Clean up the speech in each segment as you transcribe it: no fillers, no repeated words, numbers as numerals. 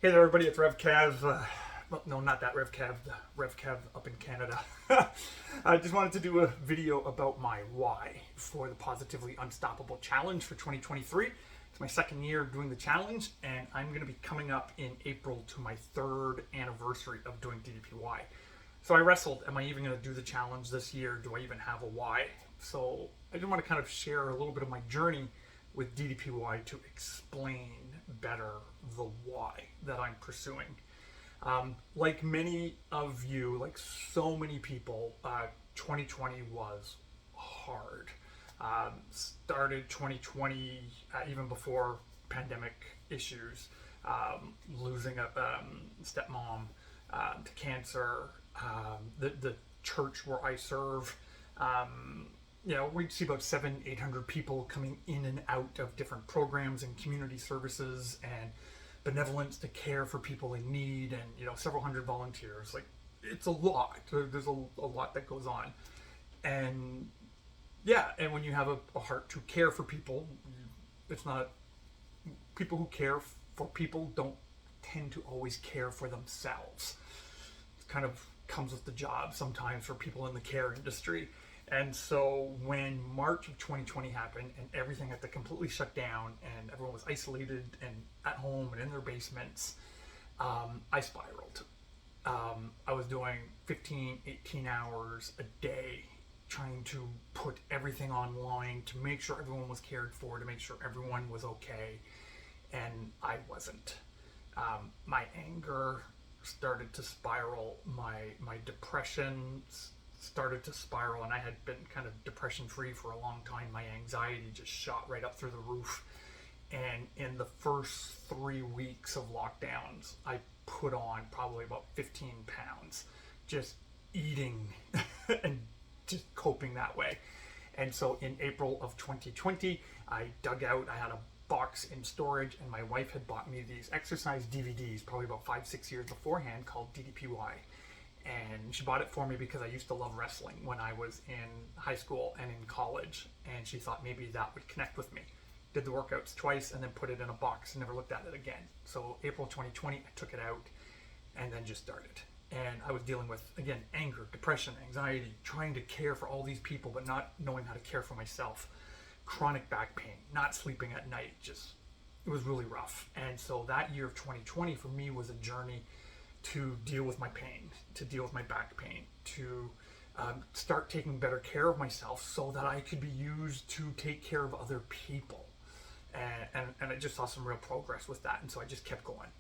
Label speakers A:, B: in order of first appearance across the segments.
A: Hey there, everybody. It's Rev Cav. Well, no, not that Rev Cav. The Rev Cav up in Canada. I just wanted to do a video about my why for the Positively Unstoppable Challenge for 2023. It's my second year doing the challenge, and I'm going to be coming up in April to my third anniversary of doing DDPY. So I wrestled. Am I even going to do the challenge this year? Do I even have a why? So I just want to kind of share a little bit of my journey with DDPY to explain better the why that I'm pursuing. Like many of you, like so many people, 2020 was hard. Started 2020 even before pandemic issues, losing a stepmom to cancer, the church where I serve. We'd see about 800 people coming in and out of different programs and community services and benevolence to care for people in need, and several hundred volunteers. Like, it's a lot. There's a lot that goes on, and and when you have a heart to care for people, it's not people who care for people don't tend to always care for themselves. It kind of comes with the job sometimes for people in the care industry. And so when March of 2020 happened and everything had to completely shut down and everyone was isolated and at home and in their basements, I spiraled. I was doing 15, 18 hours a day trying to put everything online to make sure everyone was cared for, to make sure everyone was okay. And I wasn't. My anger started to spiral. My depression started to spiral, and I had been kind of depression free for a long time. My anxiety just shot right up through the roof, and in the first 3 weeks of lockdowns I put on probably about 15 pounds just eating and just coping that way. And so in April of 2020 I dug out, I had a box in storage, and my wife had bought me these exercise DVDs probably about 5-6 years beforehand called DDPY. And she bought it for me because I used to love wrestling when I was in high school and in college, and she thought maybe that would connect with me. Did the workouts twice and then put it in a box and never looked at it again. So April 2020 I took it out and then just started. And I was dealing with, again, anger, depression, anxiety, trying to care for all these people but not knowing how to care for myself. Chronic back pain, not sleeping at night, it was really rough. And so that year of 2020 for me was a journey to deal with my pain, to deal with my back pain, to start taking better care of myself so that I could be used to take care of other people. And I just saw some real progress with that, and so I just kept going.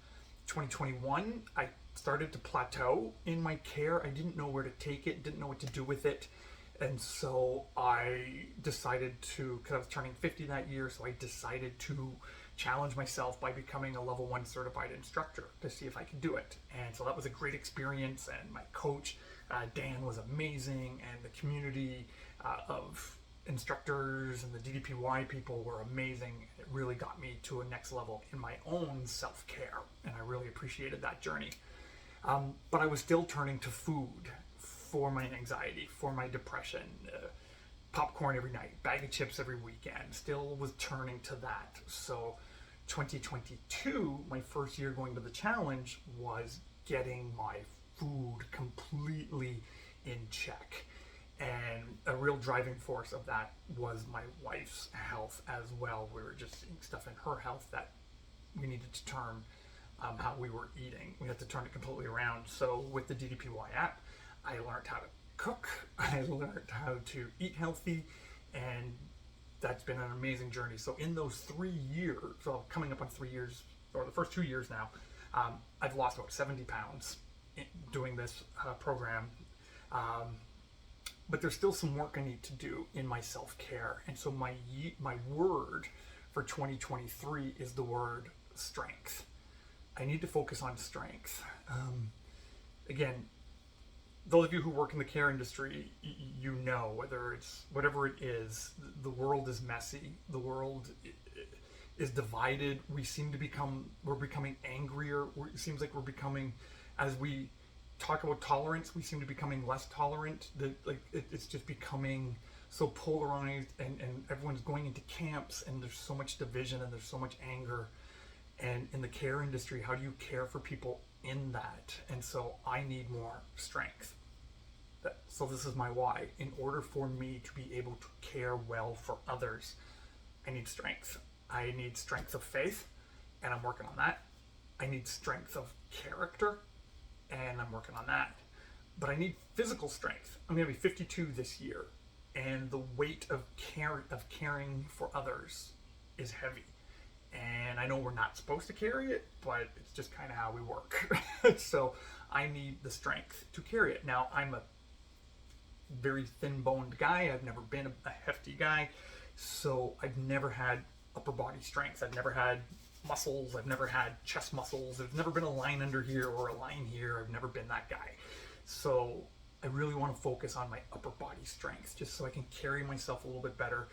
A: 2021, I started to plateau in my care. I didn't know where to take it, didn't know what to do with it. And so I decided to, because I was turning 50 that year, so I decided to challenge myself by becoming a level 1 certified instructor to see if I could do it. And so that was a great experience, and my coach, Dan, was amazing, and the community of instructors and the DDPY people were amazing. It really got me to a next level in my own self-care, and I really appreciated that journey. But I was still turning to food for my anxiety, for my depression. Popcorn every night, bag of chips every weekend, still was turning to that. So 2022, my first year going to the challenge, was getting my food completely in check. And a real driving force of that was my wife's health as well. We were just seeing stuff in her health that we needed to turn how we were eating. We had to turn it completely around. So with the DDPY app, I learned how to cook, I learned how to eat healthy, and that's been an amazing journey. So in those 3 years, so coming up on 3 years, or the first 2 years now, I've lost about 70 pounds doing this program. But there's still some work I need to do in my self-care. And so my word for 2023 is the word strength. I need to focus on strength. Again, those of you who work in the care industry, you know, whatever it is, the world is messy. The world is divided. We're becoming angrier. It seems like we're becoming, as we talk about tolerance, we seem to be becoming less tolerant. It's just becoming so polarized, and everyone's going into camps, and there's so much division and there's so much anger. And in the care industry, how do you care for people in that? And so I need more strength. So this is my why. In order for me to be able to care well for others, I need strength. I need strength of faith, and I'm working on that. I need strength of character, and I'm working on that. But I need physical strength. I'm going to be 52 this year, and the weight of caring for others is heavy. And I know we're not supposed to carry it, but it's just kind of how we work. So I need the strength to carry it. Now, I'm a very thin-boned guy. I've never been a hefty guy, so I've never had upper body strength. I've never had muscles. I've never had chest muscles. There's never been a line under here or a line here. I've never been that guy. So I really want to focus on my upper body strength, just so I can carry myself a little bit better,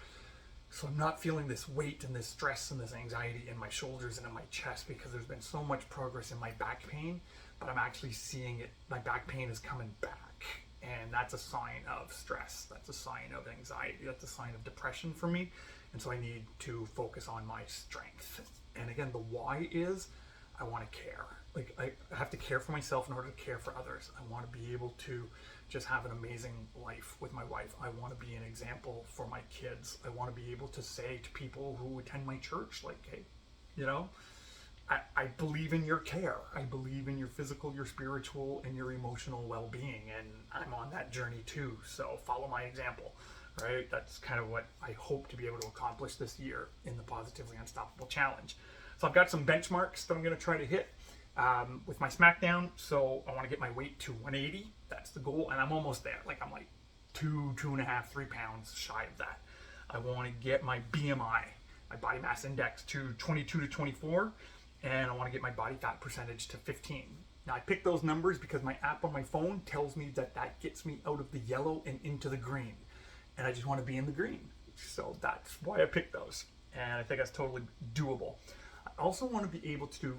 A: so I'm not feeling this weight and this stress and this anxiety in my shoulders and in my chest, because there's been so much progress in my back pain, but I'm actually seeing it. My back pain is coming back, and that's a sign of stress. That's a sign of anxiety. That's a sign of depression for me. And so I need to focus on my strength. And again, the why is I want to care. Like, I have to care for myself in order to care for others. I want to be able to just have an amazing life with my wife. I want to be an example for my kids. I want to be able to say to people who attend my church, like, hey, you know, I believe in your care. I believe in your physical, your spiritual, and your emotional well-being. And I'm on that journey too. So follow my example, right? That's kind of what I hope to be able to accomplish this year in the Positively Unstoppable Challenge. So I've got some benchmarks that I'm going to try to hit with my SmackDown. So I want to get my weight to 180. That's the goal. And I'm almost there. Like, I'm like 2.5, 3 pounds shy of that. I want to get my BMI, my body mass index, to 22 to 24. And I want to get my body fat percentage to 15. Now, I picked those numbers because my app on my phone tells me that that gets me out of the yellow and into the green. And I just want to be in the green. So that's why I picked those. And I think that's totally doable. I also want to be able to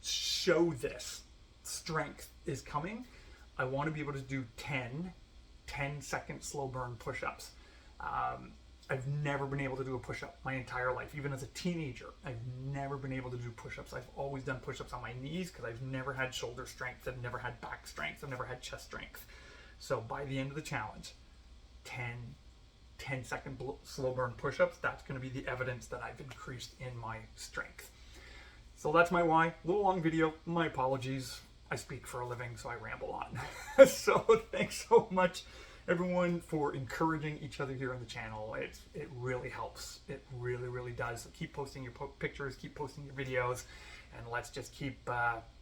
A: show this strength is coming. I want to be able to do 10-second slow burn push-ups. I've never been able to do a push-up my entire life. Even as a teenager, I've never been able to do push-ups. I've always done push-ups on my knees because I've never had shoulder strength. I've never had back strength. I've never had chest strength. So by the end of the challenge, 10-second slow burn push-ups, that's going to be the evidence that I've increased in my strength. So that's my why. A little long video. My apologies. I speak for a living, so I ramble on. So thanks so much, everyone, for encouraging each other here on the channel. It really helps. It really, really does. So keep posting your pictures, keep posting your videos, and let's just keep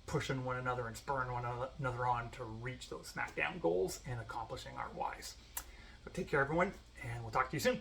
A: pushing one another and spurring one another on to reach those SmackDown goals and accomplishing our whys. So take care, everyone, and we'll talk to you soon.